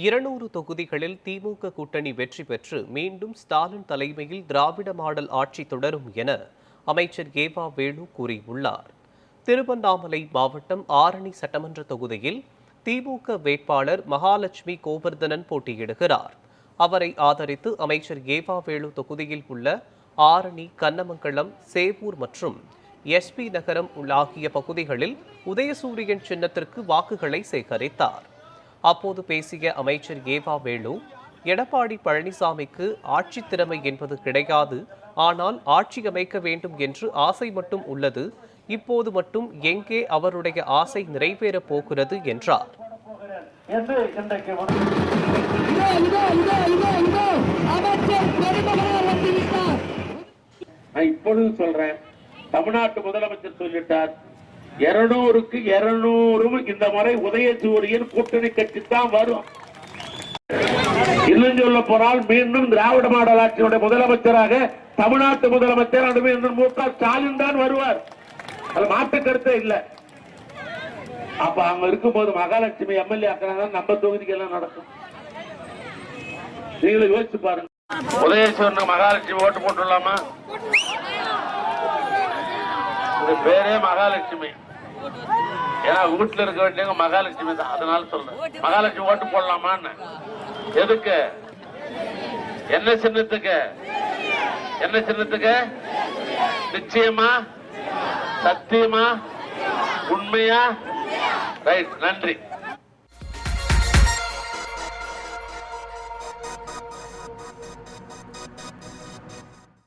200 தொகுதிகளில் திமுக கூட்டணி வெற்றி பெற்று மீண்டும் ஸ்டாலின் தலைமையில் திராவிட மாடல் ஆட்சி தொடரும் என அமைச்சர் ஏவா வேலு கூறியுள்ளார். திருவண்ணாமலை மாவட்டம் ஆரணி சட்டமன்ற தொகுதியில் திமுக வேட்பாளர் மகாலட்சுமி கோவர்தனன் போட்டியிடுகிறார். அவரை ஆதரித்து அமைச்சர் ஏவா வேலு தொகுதியில் உள்ள ஆரணி, கண்ணமங்கலம், சேவூர் மற்றும் எஸ்பி நகரம் ஆகிய பகுதிகளில் உதயசூரியன் சின்னத்திற்கு வாக்குகளை சேகரித்தார். அப்போது பேசிய அமைச்சர் ஏவா வேலு, எடப்பாடி பழனிசாமிக்கு ஆட்சி திறமை என்பது கிடையாது, ஆனால் ஆட்சி அமைக்க வேண்டும் என்று ஆசை மட்டும் உள்ளது. இப்போது மட்டும் எங்கே அவருடைய ஆசை நிறைவேறப் போகிறது என்றார். இப்பொழுது சொல்றேன், தமிழ்நாட்டு முதலமைச்சர் சொல்லிட்டார், 200க்கு 200 இந்த முறை உதயசூரியன் கூட்டணி கட்சி தான் வரும். இன்னும் சொல்ல போனால் மீண்டும் திராவிட மாடல் ஆட்சியுடைய முதலமைச்சராக தமிழ்நாட்டு முதலமைச்சர் மு.க. ஸ்டாலின் தான் வருவார். அது மாற்று கருத்தே இல்லை. அப்ப அங்க இருக்கும்போது மகாலட்சுமி எம்எல்ஏ ஆக்கினா நம்ம தொகுதிக்கு எல்லாம் நடக்கும். நீங்களும் யோசிச்சு பாருங்க. உதயசூரியன் மகாலட்சுமி ஓட்டு போட்டுடலாமா? பேரே மகாலட்சுமி. ஏன்னா வீட்டுல இருக்க வேண்டியவங்க மகாலட்சுமி தான். அதனால சொல்றேன், மகாலட்சுமி ஓட்டு போடலாமான்னு. எதுக்கு? என்ன சின்னத்துக்கு? என்ன சின்னத்துக்கு? நிச்சயமா, சத்தியமா, உண்மையா? ரைட், நன்றி.